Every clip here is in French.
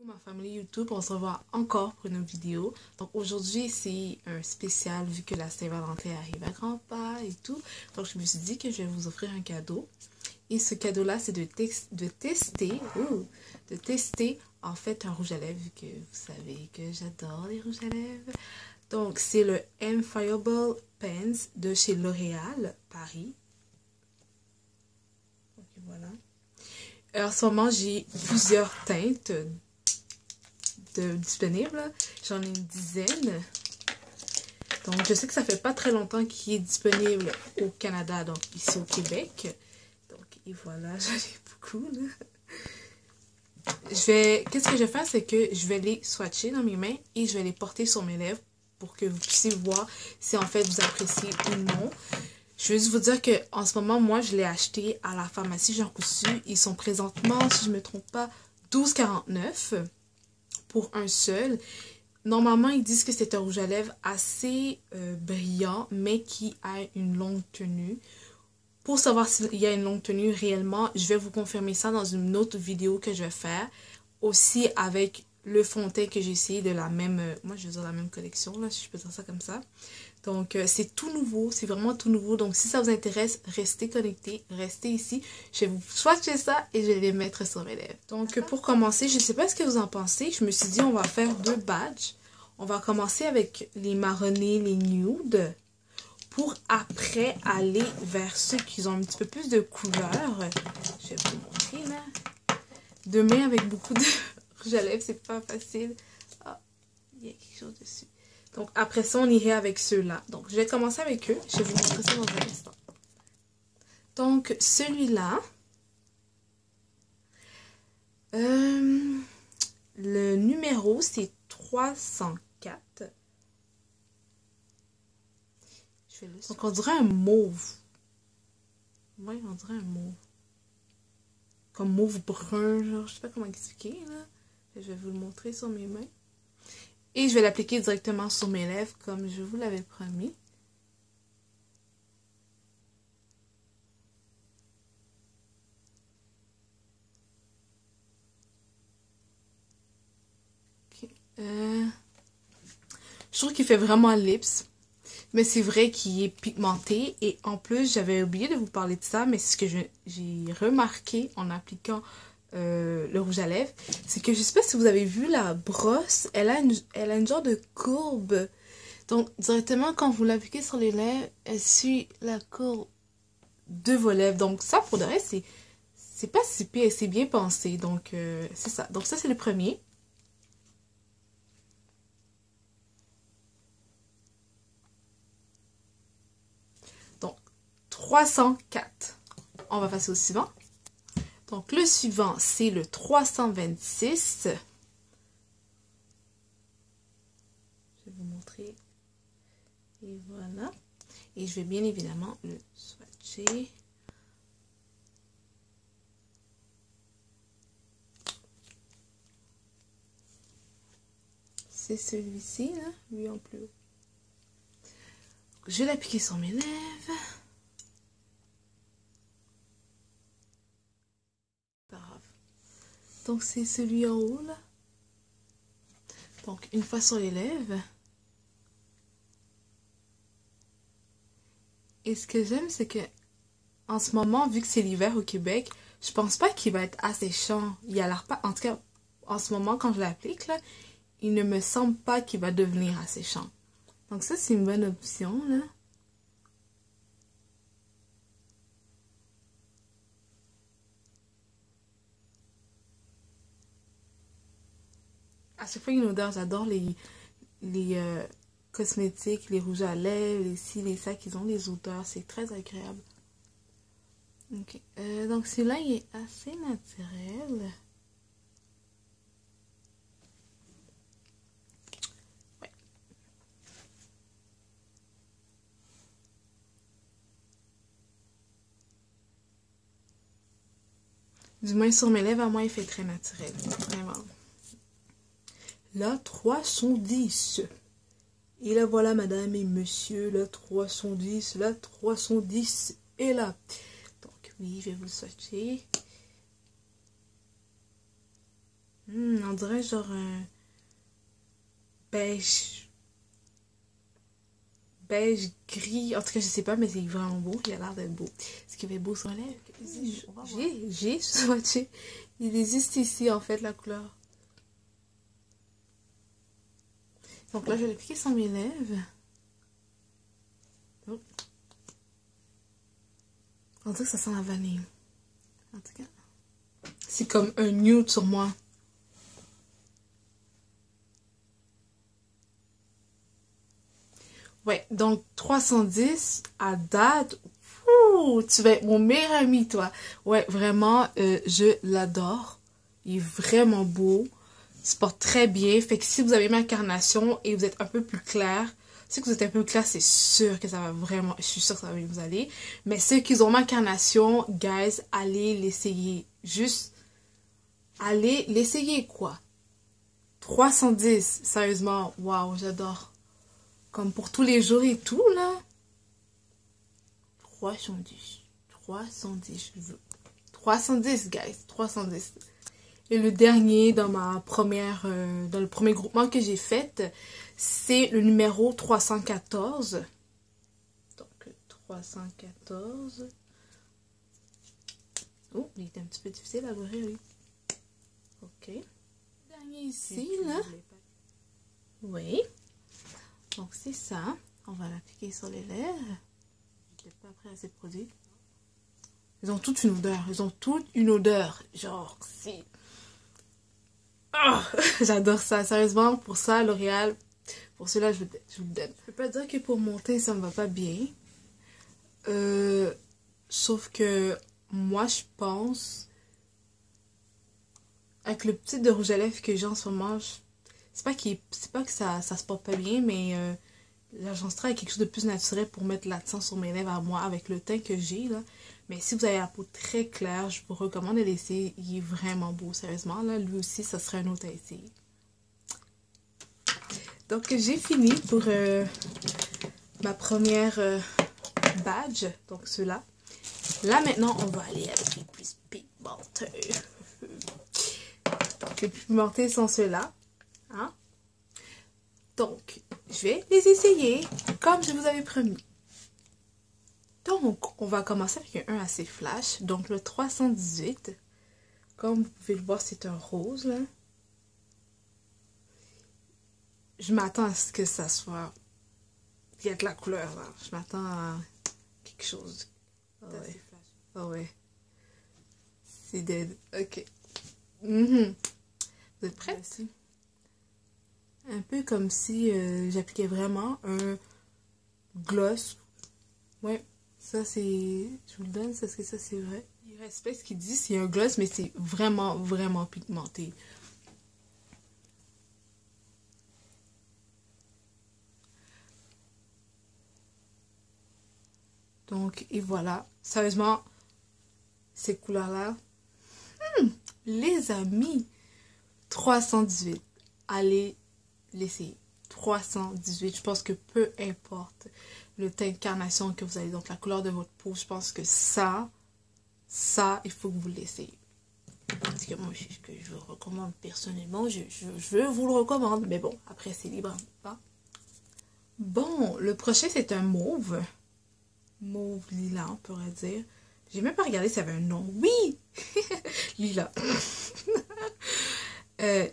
Ma famille YouTube, on se revoit encore pour une autre vidéo. Donc aujourd'hui c'est un spécial vu que la Saint-Valentin arrive à grands pas et tout. Donc je me suis dit que je vais vous offrir un cadeau. Et ce cadeau-là c'est de tester en fait un rouge à lèvres vu que vous savez que j'adore les rouges à lèvres. Donc c'est le M-Fiable Pens de chez L'Oréal Paris. Donc voilà. En ce moment j'ai plusieurs teintes disponible. J'en ai une dizaine. Donc, je sais que ça fait pas très longtemps qu'il est disponible au Canada, donc ici au Québec. Donc, et voilà, j'en ai beaucoup, là. Qu'est-ce que je vais faire, c'est que je vais les swatcher dans mes mains et je vais les porter sur mes lèvres pour que vous puissiez voir si en fait vous appréciez ou non. Je veux juste vous dire que en ce moment, moi, je l'ai acheté à la pharmacie Jean Coutu. Ils sont présentement, si je me trompe pas, 12,49 pour un seul. Normalement, ils disent que c'est un rouge à lèvres assez brillant, mais qui a une longue tenue. Pour savoir s'il y a une longue tenue réellement, je vais vous confirmer ça dans une autre vidéo que je vais faire. Aussi avec le fond de teint que j'ai essayé de la même, moi je veux dire la même collection, là, si je peux dire ça comme ça. Donc, c'est tout nouveau, c'est vraiment tout nouveau. Donc, si ça vous intéresse, restez connectés, restez ici. Je vais vous swatcher ça et je vais les mettre sur mes lèvres. Donc, pour commencer, je ne sais pas ce que vous en pensez. Je me suis dit, on va faire deux batchs. On va commencer avec les marronnés, les nudes, pour après aller vers ceux qui ont un petit peu plus de couleur. Je vais vous montrer, là. Demain, avec beaucoup de rouge à lèvres, c'est pas facile. Ah, il y a quelque chose dessus. Donc, après ça, on irait avec ceux-là. Donc, je vais commencer avec eux. Je vais vous montrer ça dans un instant. Donc, celui-là. Le numéro, c'est 304. Donc, on dirait un mauve. Oui, on dirait un mauve. Comme mauve brun, genre. Je sais pas comment expliquer, là. Je vais vous le montrer sur mes mains. Et je vais l'appliquer directement sur mes lèvres comme je vous l'avais promis. Okay. Je trouve qu'il fait vraiment lips. Mais c'est vrai qu'il est pigmenté. Et en plus, j'avais oublié de vous parler de ça. Mais c'est ce que j'ai remarqué en appliquant le rouge à lèvres. C'est que je sais pas si vous avez vu la brosse. Elle a une genre de courbe. Donc, directement, quand vous l'appliquez sur les lèvres, elle suit la courbe de vos lèvres. Donc, ça, pour de vrai, c'est pas si pire, c'est bien pensé. Donc, c'est ça. Donc, ça, c'est le premier. Donc, 304. On va passer au suivant. Donc, le suivant, c'est le 326. Je vais vous montrer. Et voilà. Et je vais bien évidemment le swatcher. C'est celui-ci, là, lui en plus haut. Je vais l'appliquer sur mes lèvres. Pas grave. Donc, c'est celui en haut, là. Donc, une fois sur les lèvres. Et ce que j'aime, c'est que en ce moment, vu que c'est l'hiver au Québec, je pense pas qu'il va être asséchant. Il a l'air pas, en tout cas, en ce moment, quand je l'applique, là, il ne me semble pas qu'il va devenir asséchant. Donc ça, c'est une bonne option, là. À chaque fois, il y a une odeur. J'adore les cosmétiques, les rouges à lèvres, les ci, les ça, ils ont des odeurs. C'est très agréable. Ok. Donc celui-là, il est assez naturel. Ouais. Du moins sur mes lèvres, à moi, il fait très naturel. Vraiment. Là, 310. Et là, voilà, madame et monsieur, là, 310, là, 310, et là. Donc, oui, je vais vous le swatcher. On dirait genre un beige. Beige gris. En tout cas, je sais pas, mais c'est vraiment beau. Il a l'air d'être beau. Est-ce qu'il va être beau sur les lèvres? J'ai swatché. Il existe ici, en fait, la couleur. Donc là, je vais l'appliquer sur mes lèvres. Oh. On dirait que ça sent la vanille. En tout cas, c'est comme un nude sur moi. Ouais, donc 310 à date. Ouh, tu vas être mon meilleur ami, toi. Ouais, vraiment, je l'adore. Il est vraiment beau. Il se porte très bien. Fait que si vous avez ma carnation et vous êtes un peu plus clair, si vous êtes un peu clair, c'est sûr que ça va vraiment, je suis sûre que ça va bien vous aller. Mais ceux qui ont ma carnation, guys, allez l'essayer. Juste, allez l'essayer, quoi. 310, sérieusement, waouh, j'adore. Comme pour tous les jours et tout, là. 310. 310, je veux. 310, guys. 310. Et le dernier dans ma première, dans le premier groupement que j'ai fait, c'est le numéro 314. Donc, 314. Oh, il est un petit peu difficile à l'ouvrir, oui. Ok. Le dernier ici, là. Oui. Donc, c'est ça. On va l'appliquer sur les lèvres. Je n'ai pas pris assez de produit. Ils ont toutes une odeur. Ils ont toutes une odeur. Genre, c'est... Oh, j'adore ça. Sérieusement, pour ça, L'Oréal, pour cela, je vous le donne. Je peux pas dire que pour mon teint, ça me va pas bien. Sauf que moi, je pense... Avec le petit de rouge à lèvres que j'ai en ce moment, c'est pas que ça se porte pas bien, mais l'agence Tra est quelque chose de plus naturel pour mettre l'accent sur mes lèvres à moi avec le teint que j'ai là. Mais si vous avez la peau très claire, je vous recommande de l'essayer. Il est vraiment beau, sérieusement. Là, lui aussi, ça serait un autre à essayer. Donc, j'ai fini pour ma première badge. Donc, ceux-là. Là, maintenant, on va aller avec les plus pigmentés. Donc, les plus pigmentés sont ceux-là. Hein? Donc, je vais les essayer comme je vous avais promis. Donc, on va commencer avec un assez flash. Donc, le 318. Comme vous pouvez le voir, c'est un rose, là. Je m'attends à ce que ça soit... Il y a de la couleur, là. Je m'attends à quelque chose. Oh, ouais. Oh, ouais. C'est dead. Ok. Vous êtes prêts? Merci. Un peu comme si j'appliquais vraiment un gloss. Ouais. Ça, c'est... Je vous le donne, parce que ça, c'est vrai. Il respecte ce qu'il dit, c'est un gloss, mais c'est vraiment, vraiment pigmenté. Donc, et voilà. Sérieusement, ces couleurs-là, les amis, 318. Allez l'essayer. 318. Je pense que peu importe le teint de carnation que vous avez, donc la couleur de votre peau, je pense que ça, il faut que vous l'essayez. Parce que moi, ce que je vous recommande personnellement, je vous le recommande. Mais bon, après, c'est libre. Hein? Bon, le prochain, c'est un mauve. Mauve lilas, on pourrait dire. J'ai même pas regardé s'il y avait un nom. Oui! Lilas.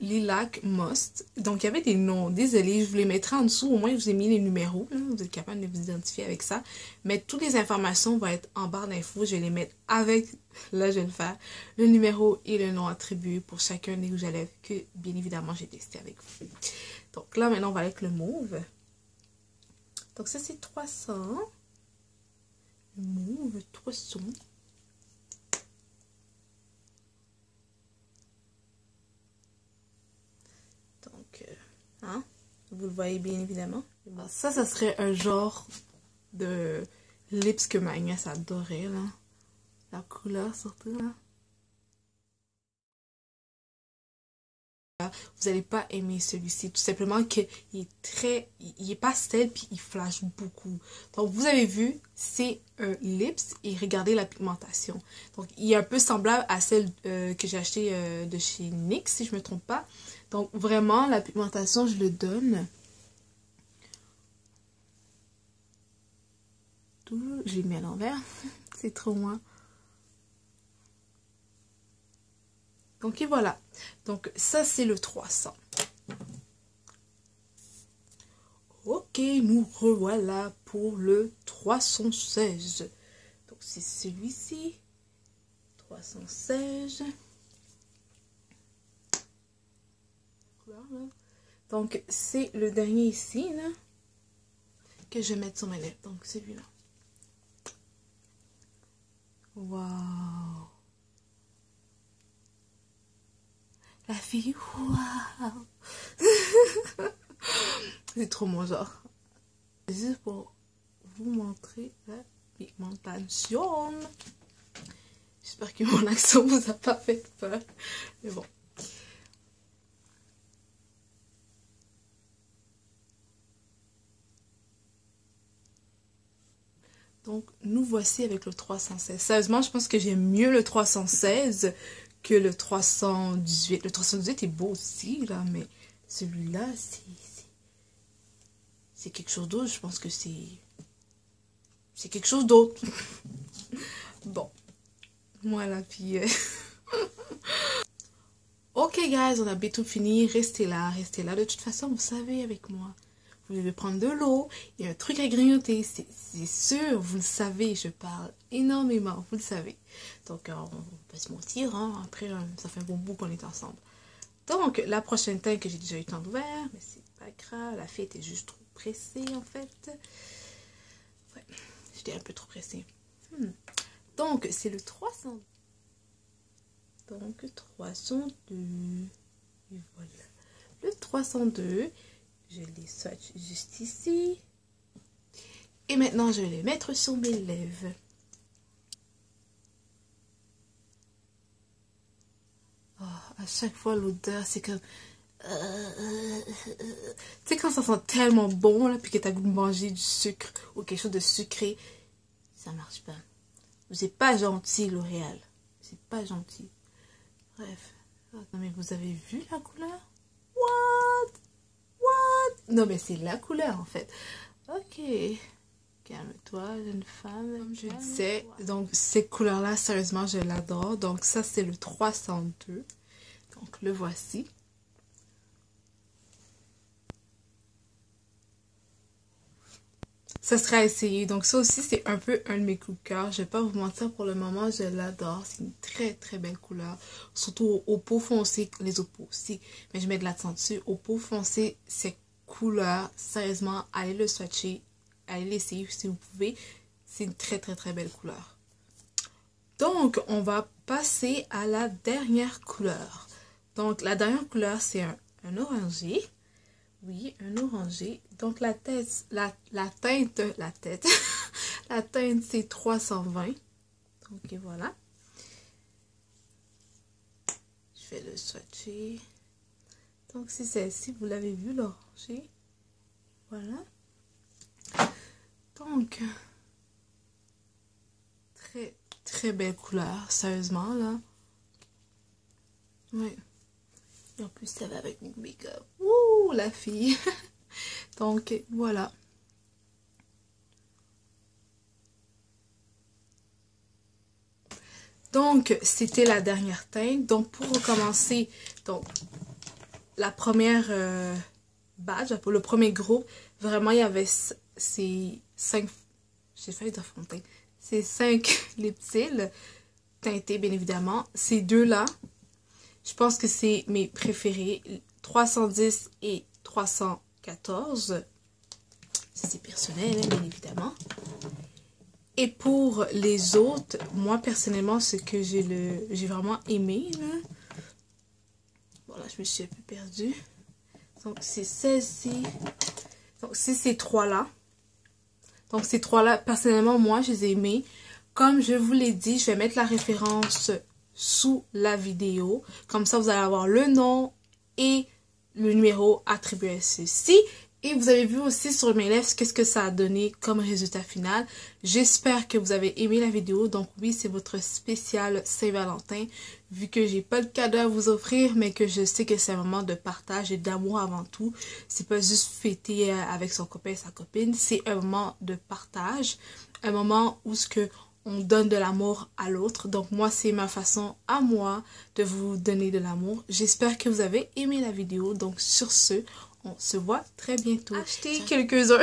Lilac Must. Donc, il y avait des noms. Désolée, je vous les mettrai en dessous. Au moins, je vous ai mis les numéros. Là. Vous êtes capable de vous identifier avec ça. Mais toutes les informations vont être en barre d'infos. Je vais les mettre avec... Là, je vais le faire. Le numéro et le nom attribué pour chacun des rouges à lèvres que, bien évidemment, j'ai testé avec vous. Donc, là, maintenant, on va avec le mauve. Donc, ça, c'est 300. Le mauve 300. Donc, hein? Vous le voyez bien évidemment. Ça serait un genre de lips que ma nièce adorait, là. La couleur, surtout, là. vous n'allez pas aimer celui-ci. Tout simplement qu'il est pastel puis il flash beaucoup. Donc vous avez vu, c'est un lips et regardez la pigmentation. Donc il est un peu semblable à celle que j'ai acheté de chez NYX si je me trompe pas. Donc vraiment la pigmentation je le donne. Je l'ai mis à l'envers. C'est trop loin. Donc et voilà. Donc ça c'est le 300. Ok, nous revoilà pour le 316. Donc c'est celui-ci. 316. Donc c'est le dernier ici là, que je vais mettre sur mes lèvres. Donc celui-là. Waouh. La fille, waouh. C'est trop mon genre. Juste pour vous montrer la pigmentation. J'espère que mon accent vous a pas fait peur. Mais bon. Donc, nous voici avec le 316. Sérieusement, je pense que j'aime mieux le 316 que le 318. Le 318 est beau aussi, là, mais celui-là, c'est quelque chose d'autre. Je pense que c'est quelque chose d'autre. Bon, voilà, puis... Ok, guys, on a bientôt fini. Restez là, restez là. De toute façon, vous savez, avec moi, vous devez prendre de l'eau. Il y a un truc à grignoter. C'est sûr, vous le savez. Je parle énormément, vous le savez. Donc, on peut se mentir. Hein. Après, ça fait un bon bout qu'on est ensemble. Donc, la prochaine teinte que j'ai déjà eu le temps de faire. Mais c'est pas grave. La fille était juste trop pressée, en fait. Ouais, j'étais un peu trop pressée. Donc, c'est le 300. Donc, 302. Et voilà. Le 302. Je les swatch juste ici. Et maintenant, je vais les mettre sur mes lèvres. Oh, à chaque fois, l'odeur, c'est comme... Tu sais, quand ça sent tellement bon, là, puis que tu as goût de manger du sucre ou quelque chose de sucré, ça marche pas. Vous n'êtes pas gentil, L'Oréal. C'est pas gentil. Bref. Non, mais vous avez vu la couleur? What? Non, mais c'est la couleur, en fait. Ok. Calme-toi, jeune femme. Comme je disais, donc, cette couleur-là, sérieusement, je l'adore. Donc, ça, c'est le 302. Donc, le voici. Ça serait à essayer. Donc, ça aussi, c'est un peu un de mes coups de cœur. Je vais pas vous mentir, pour le moment, je l'adore. C'est une très, très belle couleur. Surtout au peau foncé, les autres peaux aussi. Mais je mets de l'accent dessus. Au peau foncé, cette couleur, sérieusement, allez le swatcher. Allez l'essayer si vous pouvez. C'est une très, très, très belle couleur. Donc, on va passer à la dernière couleur. Donc, la dernière couleur, c'est un orangé. Oui, un orangé. Donc, la teinte, c'est 320. Donc, et voilà. Je vais le swatcher. Donc, c'est celle-ci. Vous l'avez vu, l'orangé. Voilà. Donc, très, très belle couleur. Sérieusement, là. Oui. Et en plus, ça va avec mon make-up. Ouh, la fille. Donc, voilà. Donc, c'était la dernière teinte. Donc, pour recommencer, donc, la première badge, le premier groupe, vraiment, il y avait ces 5... J'ai failli dire fond de teint. Ces 5 lipsils teintés, bien évidemment. Ces deux-là, je pense que c'est mes préférés. 310 et 314. Ça, c'est personnel, hein, bien évidemment. Et pour les autres, moi, personnellement, ce que j'ai vraiment aimé, là. Bon, là, je me suis un peu perdue. Donc, c'est celle-ci. Donc, c'est ces trois-là. Donc, ces trois-là, personnellement, moi, je les ai aimés. Comme je vous l'ai dit, je vais mettre la référence sous la vidéo. Comme ça, vous allez avoir le nom et le numéro attribué à ceci. Et vous avez vu aussi sur mes lèvres qu'est-ce que ça a donné comme résultat final. J'espère que vous avez aimé la vidéo. Donc oui, c'est votre spécial Saint-Valentin. Vu que j'ai pas de cadeau à vous offrir, mais que je sais que c'est un moment de partage et d'amour avant tout. C'est pas juste fêter avec son copain et sa copine. C'est un moment de partage. Un moment où on donne de l'amour à l'autre. Donc moi, c'est ma façon à moi de vous donner de l'amour. J'espère que vous avez aimé la vidéo. Donc sur ce, on se voit très bientôt. Achetez quelques-uns.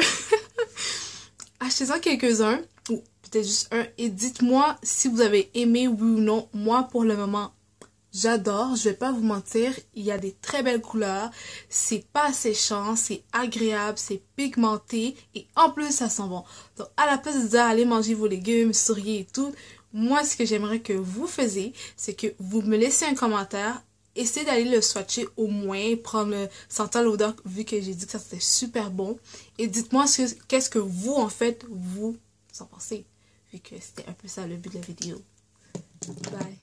Achetez-en quelques-uns. Ou peut-être juste un. Et dites-moi si vous avez aimé, oui ou non. Moi, pour le moment, j'adore. Je vais pas vous mentir. Il y a des très belles couleurs. C'est pas séchant. C'est agréable. C'est pigmenté. Et en plus, ça sent bon. Donc, à la place de dire allez manger vos légumes, souriez et tout. Moi, ce que j'aimerais que vous faisiez, c'est que vous me laissez un commentaire. Essayez d'aller le swatcher au moins, sentir l'odeur vu que j'ai dit que ça c'était super bon. Et dites-moi qu'est-ce que vous, en fait, vous en pensez. Vu que c'était un peu ça le but de la vidéo. Bye.